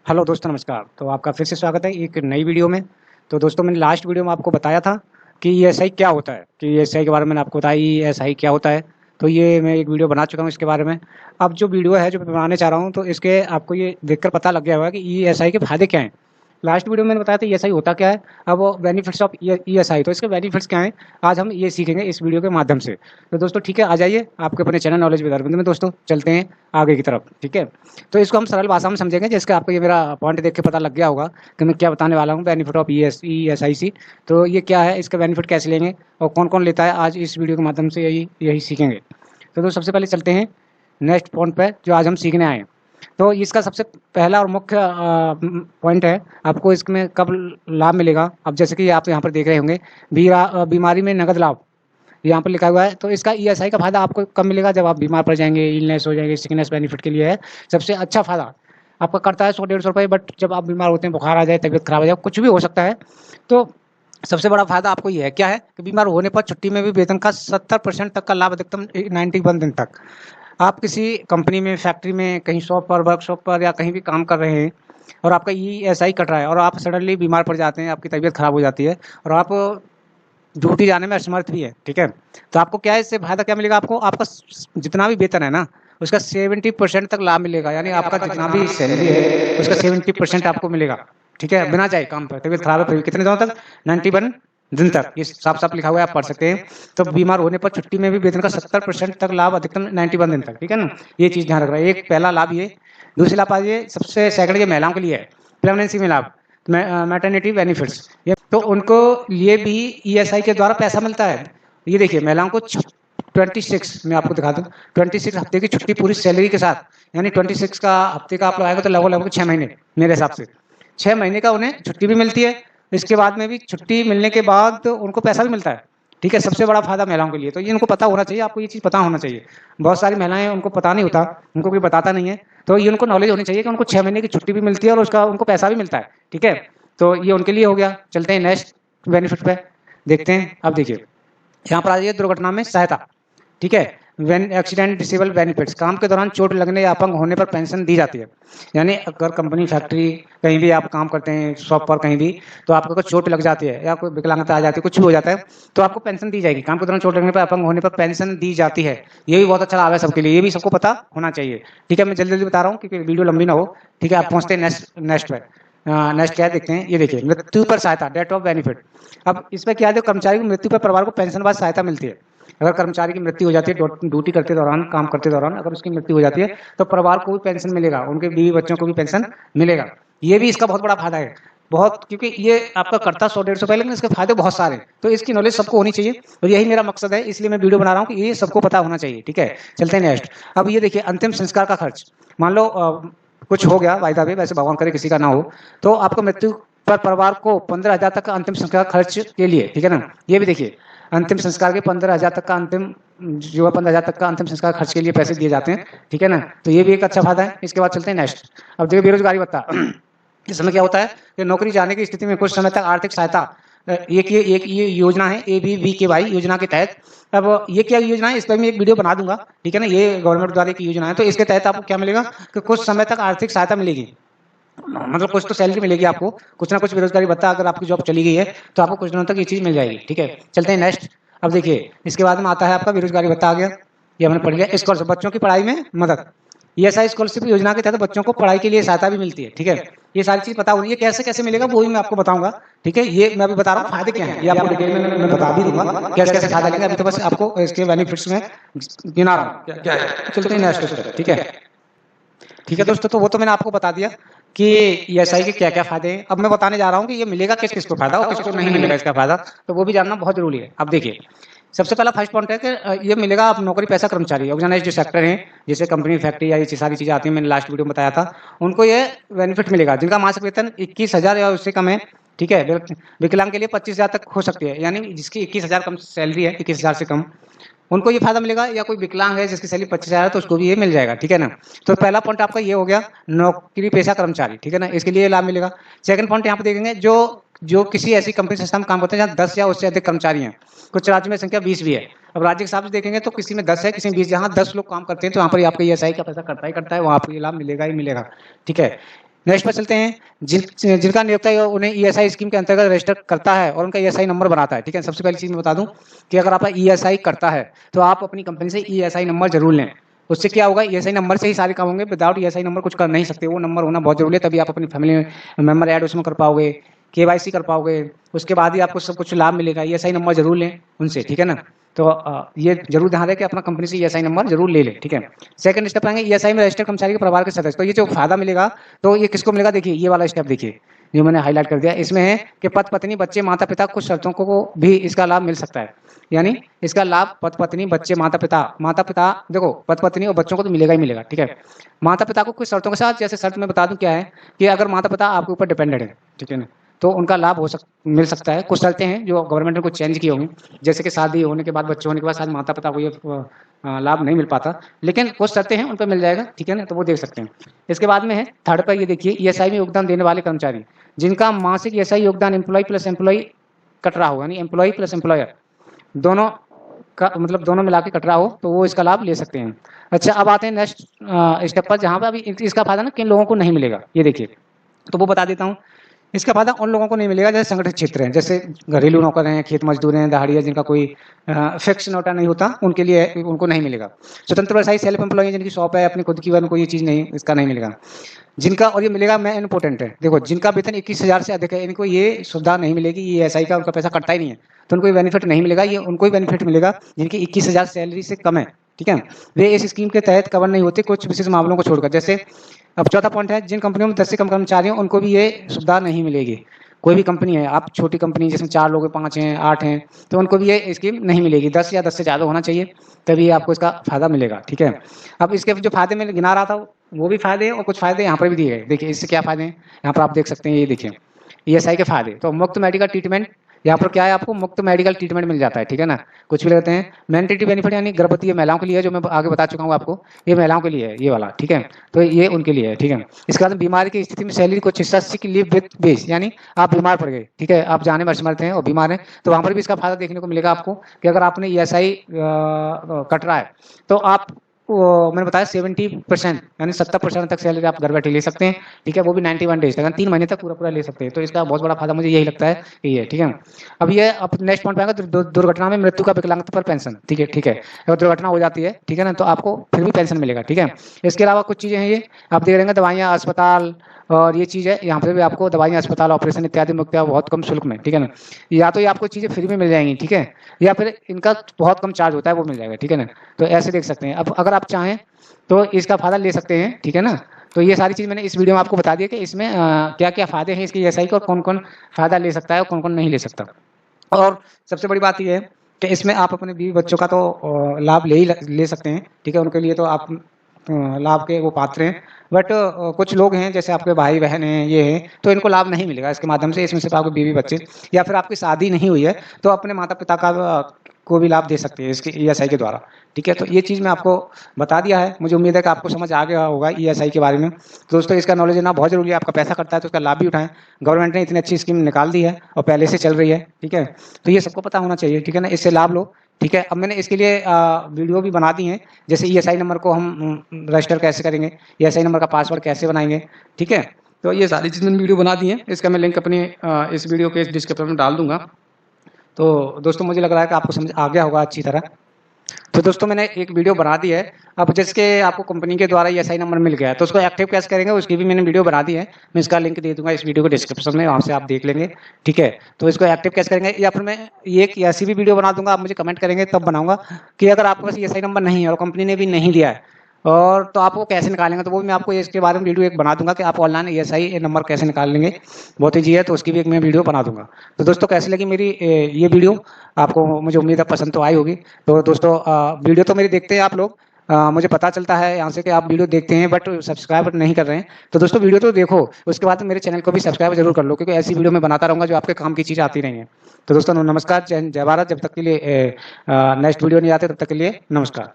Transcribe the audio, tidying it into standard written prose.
Hello दोस्तों, नमस्कार। तो आपका फिर से स्वागत है एक नई वीडियो में। तो दोस्तों, मैंने लास्ट वीडियो में आपको बताया था कि ईएसआई क्या होता है, कि ईएसआई के बारे में मैंने आपको बताया ईएसआई क्या होता है। तो ये मैं एक वीडियो बना चुका हूँ इसके बारे में। अब जो वीडियो है जो मैं बनाने चाह रहा हूँ, तो इसके आपको ये देखकर पता लग गया होगा कि ईएसआई के फायदे क्या हैं। लास्ट वीडियो में मैंने बताया था ईएसआई होता क्या है। अब वो बेनिफिट्स ऑफ ईएसआई, तो इसके बेनिफिट्स क्या हैं, आज हम ये सीखेंगे इस वीडियो के माध्यम से। तो दोस्तों ठीक है, आ जाइए आपके अपने चैनल नॉलेज विद अरविंद में दोस्तों चलते हैं आगे की तरफ। ठीक है, तो इसको हम सरल भाषा में समझेंगे, जिसका आपको ये मेरा पॉइंट देख के पता लग गया होगा कि मैं क्या बताने वाला हूँ। बेनिफिट ऑफ ईएसआईसी, तो ये क्या है, इसका बेनिफिट कैसे लेंगे और कौन कौन लेता है, आज इस वीडियो के माध्यम से यही यही सीखेंगे। तो दोस्तों सबसे पहले चलते हैं नेक्स्ट पॉइंट पे जो आज हम सीखने आए हैं। तो इसका सबसे पहला और मुख्य पॉइंट है, आपको इसमें कब लाभ मिलेगा। अब जैसे कि आप यहाँ पर देख रहे होंगे, बीमारी में नगद लाभ यहाँ पर लिखा हुआ है। तो इसका ईएसआई का फायदा आपको कब मिलेगा, जब आप बीमार पड़ जाएंगे, इलनेस हो जाएंगे, सिकनेस बेनिफिट के लिए है सबसे अच्छा फायदा। आपका करता है 100-150 रुपये, बट जब आप बीमार होते हैं, बुखार आ जाए, तबीयत खराब हो जाए, कुछ भी हो सकता है, तो सबसे बड़ा फायदा आपको ये है, क्या है कि बीमार होने पर छुट्टी में भी वेतन का 70% तक का लाभ, अधिकतम 91 दिन तक। आप किसी कंपनी में, फैक्ट्री में, कहीं शॉप पर, वर्कशॉप पर या कहीं भी काम कर रहे हैं और आपका ईएसआई कट रहा है और आप सडनली बीमार पड़ जाते हैं, आपकी तबीयत खराब हो जाती है और आप ड्यूटी जाने में असमर्थ भी है, ठीक है, तो आपको क्या है, इससे फायदा क्या मिलेगा, आपको आपका जितना भी वेतन है ना, उसका 70% तक लाभ मिलेगा। यानी आपका जितना भी सैलरी है उसका 70% आपको मिलेगा, ठीक है, बिना जाए काम पर। तबीयत खराब है फिर कितने दिनों तक, 91 दिन तक, ये साफ साफ लिखा हुआ है, आप पढ़ सकते हैं। तो बीमार होने पर छुट्टी में भी वेतन का 70% तक लाभ, अधिकतम 91 दिन तक, ठीक है ना। ये चीज ध्यान रख रहा है, एक पहला लाभ ये। दूसरा लाभ ये सबसे सेकंड ये महिलाओं के लिए है, प्रेगनेंसी में लाभ, मैटरनिटी बेनिफिट्स, ये तो उनको लिए भी ईएसआई के द्वारा पैसा मिलता है। ये देखिए, महिलाओं को 26, मैं आपको दिखा दूं, 26 हफ्ते की छुट्टी पूरी सैलरी के साथ, यानी 26 का हफ्ते का आप लगाएगा तो लगभग लगभग 6 महीने, मेरे हिसाब से 6 महीने का उन्हें छुट्टी भी मिलती है। इसके बाद में भी छुट्टी मिलने के बाद उनको पैसा भी मिलता है, ठीक है। सबसे बड़ा फायदा महिलाओं के लिए, तो ये इनको पता होना चाहिए, आपको ये चीज़ पता होना चाहिए। बहुत सारी महिलाएं, उनको पता नहीं होता, उनको कोई बताता नहीं है, तो ये उनको नॉलेज होनी चाहिए कि उनको 6 महीने की छुट्टी भी मिलती है और उसका उनको पैसा भी मिलता है, ठीक है। तो ये उनके लिए हो गया। चलते हैं नेक्स्ट बेनिफिट पे, देखते हैं। अब देखिए यहाँ पर आ जाइए, दुर्घटना में सहायता, ठीक है। वेन एक्सीडेंट डिसेबल बेनिफिट्स, काम के दौरान चोट लगने या अपंग होने पर पेंशन दी जाती है। यानी अगर कंपनी, फैक्ट्री, कहीं भी आप काम करते हैं, शॉप पर कहीं भी, तो आपको अगर चोट लग जाती है या कोई विकलांगता आ जाती है, कुछ भी हो जाता है, तो आपको पेंशन दी जाएगी। काम के दौरान चोट लगने पर, अपंग होने पर पेंशन दी जाती है। ये भी बहुत अच्छा लाभ है सबके लिए, ये भी सबको पता होना चाहिए, ठीक है। मैं जल्दी जल्दी बता रहा हूँ क्योंकि वीडियो लंबी ना हो, ठीक है। आप पहुँचते हैं नेक्स्ट पे। नेक्स्ट क्या है देखते हैं, ये देखिए, मृत्यु पर सहायता, डेट ऑफ बेनिफिट। अब इसमें क्या है, जो कर्मचारी की मृत्यु पर परिवार को पेंशन बाद सहायता मिलती है। अगर कर्मचारी की मृत्यु हो जाती है ड्यूटी करते दौरान, काम करते दौरान, अगर उसकी मृत्यु हो जाती है, तो परिवार को भी पेंशन मिलेगा, उनके बीवी बच्चों को भी पेंशन मिलेगा। ये भी इसका बहुत बड़ा फायदा है, बहुत, क्योंकि ये आपका करता 100-150 रुपये, लेकिन इसके फायदे बहुत सारे हैं, तो इसकी नॉलेज सबको होनी चाहिए और यही मेरा मकसद है, इसलिए मैं वीडियो बना रहा हूँ कि ये सबको पता होना चाहिए, ठीक है। चलते हैं नेक्स्ट। अब ये देखिए, अंतिम संस्कार का खर्च, मान लो कुछ हो गया वायदा भी, वैसे भगवान करे किसी का ना हो, तो आपको मृत्यु पर परिवार को 15,000 तक का अंतिम संस्कार खर्च के लिए, ठीक है ना। ये भी देखिए, अंतिम संस्कार के 15,000 तक का अंतिम, जो है 15,000 तक का अंतिम संस्कार खर्च के लिए पैसे दिए जाते हैं, ठीक है ना। तो ये भी एक अच्छा फायदा है। इसके बाद चलते हैं नेक्स्ट। अब देखिए, बेरोजगारी भत्ता। इस समय क्या होता है कि नौकरी जाने की स्थिति में कुछ समय तक आर्थिक सहायता, एक ये योजना है ABVKY योजना के तहत। अब ये क्या योजना है, इस पर मैं एक वीडियो बना दूंगा, ठीक है ना। ये गवर्नमेंट द्वारा की योजना है, तो इसके तहत आपको क्या मिलेगा कि कुछ समय तक आर्थिक सहायता मिलेगी, मतलब कुछ तो सैलरी मिलेगी आपको, कुछ ना कुछ बेरोजगारी भत्ता, अगर आपकी जॉब चली गई है तो आपको कुछ दिनों तक ये चीज मिल जाएगी, ठीक है। चलते हैं नेक्स्ट। अब देखिए, इसके बाद में आता है आपका बेरोजगारी भत्ता, आ गया, ये हमने पढ़ लिया। स्कॉलरशिप, बच्चों की पढ़ाई में मदद, ईएसआई स्कॉलरशिप योजना के तहत बच्चों को पढ़ाई के लिए सहायता भी मिलती है, ठीक है। ये सारी चीज पता होनी है, कैसे कैसे मिलेगा वो भी मैं आपको बताऊंगा, ठीक है। ये मैं अभी बता रहा हूँ फायदे क्या है, ये आपको डिटेल में मैं बता भी दूंगा कैसे कैसे फायदा लेंगे, अभी तो बस आपको इसके बेनिफिट्स में गिना रहा हूँ क्या है। चलते हैं नेक्स्ट, ठीक है। ठीक है दोस्तों, तो वो तो मैंने आपको बता दिया कि ईएसआई के क्या क्या फायदे हैं। अब मैं बताने जा रहा हूँ कि ये मिलेगा किस किस को फायदा और किसको नहीं मिलेगा इसका फायदा, तो वो भी जानना बहुत जरूरी है। अब देखिए, सबसे पहला फर्स्ट पॉइंट है कि ये मिलेगा आप नौकरी पेशा कर्मचारी, ऑर्गेनाइज्ड जो सेक्टर है, जैसे कंपनी, फैक्ट्री या ये सारी चीजें आती हैं, मैंने लास्ट वीडियो में बताया था, उनको ये बेनिफिट मिलेगा जिनका मासिक वेतन 21,000 या उससे कम है, ठीक है। विकलांग के लिए 25,000 तक हो सकती है, यानी जिसकी 21,000 कम सैलरी है, 21,000 से कम, उनको ये फायदा मिलेगा। या कोई विकलांग है जिसकी सैलरी 25,000 है, तो उसको भी ये मिल जाएगा, ठीक है ना। तो पहला पॉइंट आपका ये हो गया, नौकरी पेशा कर्मचारी, ठीक है ना, इसके लिए लाभ मिलेगा। सेकंड पॉइंट यहाँ पे देखेंगे, जो जो किसी ऐसी कंपनी संस्था में काम करते हैं जहाँ 10 या उससे अधिक कर्मचारी हैं, कुछ राज्य में संख्या 20 भी है। अब राज्य के हिसाब से देखेंगे तो किसी में 10 है, किसी में 20, जहाँ 10 लोग काम करते हैं, तो यहाँ पर आपका ईएसआई का पैसा करता ही करता है, वहाँ आपको ये लाभ मिलेगा ही मिलेगा, ठीक है। नेक्स्ट पर चलते हैं। जिनका नियोक्ता उन्हें ईएसआई स्कीम के अंतर्गत रजिस्टर करता है और उनका ईएसआई नंबर बनाता है, ठीक है। सबसे पहली चीज मैं बता दूं कि अगर आपका ईएसआई करता है तो आप अपनी कंपनी से ईएसआई नंबर जरूर लें। उससे क्या होगा, ईएसआई नंबर से ही सारे काम होंगे। विदाउट ईएसआई नंबर कुछ कर नहीं सकते, वो नंबर होना बहुत जरूरी है, तभी आप अपनी फैमिली मेंबर ऐड उसमें कर पाओगे, केवाईसी कर पाओगे, उसके बाद ही आपको सब कुछ लाभ मिलेगा। ईएसआई नंबर जरूर लें उनसे, ठीक है ना। तो ये जरूर ध्यान रखें कि अपना कंपनी से ईएसआई नंबर जरूर ले लें, ठीक है। सेकंड स्टेप आएंगे ईएसआई में रजिस्टर्ड कर्मचारी के परिवार के सदस्य। तो ये जो फायदा मिलेगा तो ये किसको मिलेगा, देखिए ये वाला स्टेप देखिए जो मैंने हाईलाइट कर दिया, इसमें है कि पति पत्नी बच्चे माता पिता कुछ शर्तों को भी इसका लाभ मिल सकता है। यानी इसका लाभ पति पत्नी बच्चे माता पिता देखो पति पत्नी और बच्चों को तो मिलेगा ही मिलेगा, ठीक है। माता पिता को कुछ शर्तों के साथ, जैसे शर्त मैं बता दूं क्या है कि अगर माता पिता आपके ऊपर डिपेंडेंट है, ठीक है ना, तो उनका लाभ मिल सकता है। कुछ शर्तें हैं जो गवर्नमेंट ने कुछ चेंज की होंगी, जैसे कि शादी होने के बाद, बच्चे होने के बाद शायद माता पिता को ये लाभ नहीं मिल पाता, लेकिन कुछ शर्तें हैं उन पर मिल जाएगा, ठीक है ना, तो वो देख सकते हैं। इसके बाद में है थर्ड पर, ये देखिए ईएसआई में योगदान देने वाले कर्मचारी जिनका मासिक ईएसआई योगदान एम्प्लॉय प्लस एम्प्लॉय कट रहा हो, यानी एम्प्लॉय प्लस एम्प्लॉयर दोनों का मतलब दोनों मिला के कट रहा हो, तो वो इसका लाभ ले सकते हैं। अच्छा, अब आते हैं नेक्स्ट स्टेप पर, जहाँ पर अभी इसका फायदा ना किन लोगों को नहीं मिलेगा, ये देखिए तो वो बता देता हूँ। इसका फायदा उन लोगों को नहीं मिलेगा जैसे संगठित क्षेत्र हैं, जैसे घरेलू नौकर हैं, खेत मजदूर हैं, दहाड़िया, जिनका कोई फिक्स नोटा नहीं होता, उनके लिए उनको नहीं मिलेगा। स्वतंत्र व्यवसायी सेल्फ एम्प्लॉय जिनकी शॉप है अपनी खुद की, उनको ये चीज़ नहीं, इसका नहीं मिलेगा। जिनका, और ये मिलेगा मैं इम्पोर्टेंट है, देखो जिनका वेतन 21,000 से अधिक है, इनको ये सुविधा नहीं मिलेगी, ये एसआई का उनका पैसा कटता ही नहीं है, तो उनको ये बेनिफिट नहीं मिलेगा। ये उनको ही बेनिफिट मिलेगा जिनकी 21,000 सैलरी से कम है, ठीक है। वे इस स्कीम के तहत कवर नहीं होते कुछ विशेष मामलों को छोड़कर। जैसे अब चौथा पॉइंट है, जिन कंपनियों में 10 से कम कर्मचारी हैं उनको भी ये सुविधा नहीं मिलेगी। कोई भी कंपनी है, आप छोटी कंपनी जिसमें 4 लोग हैं, 5 हैं, 8 हैं, तो उनको भी ये स्कीम नहीं मिलेगी। 10 या 10 से ज़्यादा होना चाहिए, तभी आपको इसका फायदा मिलेगा, ठीक है। अब इसके जो फायदे मैं गिना रहा था वो भी फायदे हैं, और कुछ फायदे यहाँ पर भी दिए गए। देखिए इससे क्या फायदे हैं, यहाँ पर आप देख सकते हैं, ये देखिए ईएसआई के फायदे। तो मुफ्त मेडिकल ट्रीटमेंट, यहाँ पर क्या है, आपको मुफ्त मेडिकल ट्रीटमेंट मिल जाता है, ठीक है ना। कुछ भी लगते हैं मैनिटेटी बेनिफिट, यानी गर्भवती महिलाओं के लिए, जो मैं आगे बता चुका हूँ आपको, ये महिलाओं के लिए है ये वाला, ठीक है। तो ये उनके लिए है, ठीक है। इसके बाद बीमारी की स्थिति में सैलरी कुछ हिस्सा सिक लीव विद बेस, यानी आप बीमार पड़ गए, ठीक है, आप जाने में असमर्थ हैं और बीमार हैं, तो वहाँ पर भी इसका फायदा देखने को मिलेगा आपको कि अगर आपने ईएसआई कट रहा है तो आप मैंने बताया 70% यानी 70% तक सैलरी आप घर बैठे ले सकते हैं, ठीक है। वो भी 91 डेज तक, 3 महीने तक पूरा ले सकते हैं। तो इसका बहुत बड़ा फायदा मुझे यही लगता है कि ये, ठीक है। अब ये अब नेक्स्ट पॉइंट पे आएगा, दुर्घटना में मृत्यु का विकलांगता पर पेंशन, ठीक है, ठीक है। अगर दुर्घटना हो जाती है, ठीक है ना, तो आपको फिर भी पेंशन मिलेगा, ठीक है। इसके अलावा कुछ चीज़ें हैं, ये आप देख रहे हैं, दवाइयाँ, अस्पताल, और ये चीज़ है, यहाँ पे भी आपको दवाइयाँ, अस्पताल, ऑपरेशन इत्यादि मुक्त है बहुत कम शुल्क में, ठीक है ना। या तो ये आपको चीज़ें फ्री में मिल जाएंगी, ठीक है, या फिर इनका बहुत कम चार्ज होता है, वो मिल जाएगा, ठीक है ना। तो ऐसे देख सकते हैं। अब अगर आप चाहें तो इसका फायदा ले सकते हैं, ठीक है ना। तो ये सारी चीज़ मैंने इस वीडियो में आपको बता दिया कि इसमें क्या क्या फायदे हैं इसके ईएसआई को, और कौन कौन फायदा ले सकता है और कौन कौन नहीं ले सकता। और सबसे बड़ी बात यह है कि इसमें आप अपने बीवी बच्चों का तो लाभ ले सकते हैं, ठीक है, उनके लिए तो आप लाभ के वो पात्र हैं। बट कुछ लोग हैं जैसे आपके भाई बहन हैं, ये हैं, तो इनको लाभ नहीं मिलेगा इसके माध्यम से। इसमें सिर्फ आपके बीवी बच्चे, या फिर आपकी शादी नहीं हुई है तो अपने माता पिता का को भी लाभ दे सकते हैं इसके ईएसआई के द्वारा, ठीक है। तो ये चीज़ मैं आपको बता दिया है, मुझे उम्मीद है कि आपको समझ आ गया होगा ईएसआई के बारे में। तो दोस्तों इसका नॉलेज लेना बहुत जरूरी है, आपका पैसा कटता है तो उसका लाभ भी उठाएं। गवर्नमेंट ने इतनी अच्छी स्कीम निकाल दी है और पहले से चल रही है, ठीक है, तो ये सबको पता होना चाहिए, ठीक है ना, इससे लाभ लो, ठीक है। अब मैंने इसके लिए वीडियो भी बना दी है, जैसे ईएसआई नंबर को हम रजिस्टर कैसे करेंगे, ईएसआई नंबर का पासवर्ड कैसे बनाएंगे, ठीक है। तो ये सारी चीज़ मैंने वीडियो बना दी है, इसका मैं लिंक अपनी इस वीडियो के डिस्क्रिप्शन में डाल दूंगा। तो दोस्तों मुझे लग रहा है कि आपको समझ आ गया होगा अच्छी तरह। तो दोस्तों मैंने एक वीडियो बना दी है, अब जिसके आपको कंपनी के द्वारा ईएसआई नंबर मिल गया है तो उसको एक्टिव कैसे करेंगे उसकी भी मैंने वीडियो बना दी है, मैं इसका लिंक दे दूंगा इस वीडियो को डिस्क्रिप्शन में, वहाँ से आप देख लेंगे, ठीक है। तो इसको एक्टिव कैसे करेंगे, या फिर मैं एक ऐसी भी वीडियो बना दूंगा, आप मुझे कमेंट करेंगे तब बनाऊंगा, कि अगर आपके पास ईएसआई नंबर नहीं है और कंपनी ने भी नहीं दिया है और तो आप वो कैसे निकालेंगे, तो वो मैं आपको इसके बारे में वीडियो एक बना दूंगा कि आप ऑनलाइन ईएसआई नंबर कैसे निकाल लेंगे, बहुत ईजी है, तो उसकी भी एक मैं वीडियो बना दूंगा। तो दोस्तों कैसी लगी मेरी ये वीडियो, आपको मुझे उम्मीद है पसंद तो आई होगी। तो दोस्तों वीडियो तो मेरी देखते हैं आप लोग, मुझे पता चलता है यहाँ से कि आप वीडियो देखते हैं बट सब्सक्राइब नहीं कर रहे हैं, तो दोस्तों वीडियो तो देखो, उसके बाद मेरे चैनल को भी सब्सक्राइब जरूर कर लो, क्योंकि ऐसी वीडियो मैं बनाता रहूँगा जो आपके काम की चीज़ आती रहेंगे। तो दोस्तों नमस्कार, जय हिंद, जय भारत। जब तक के लिए नेक्स्ट वीडियो नहीं आते तब तक के लिए नमस्कार।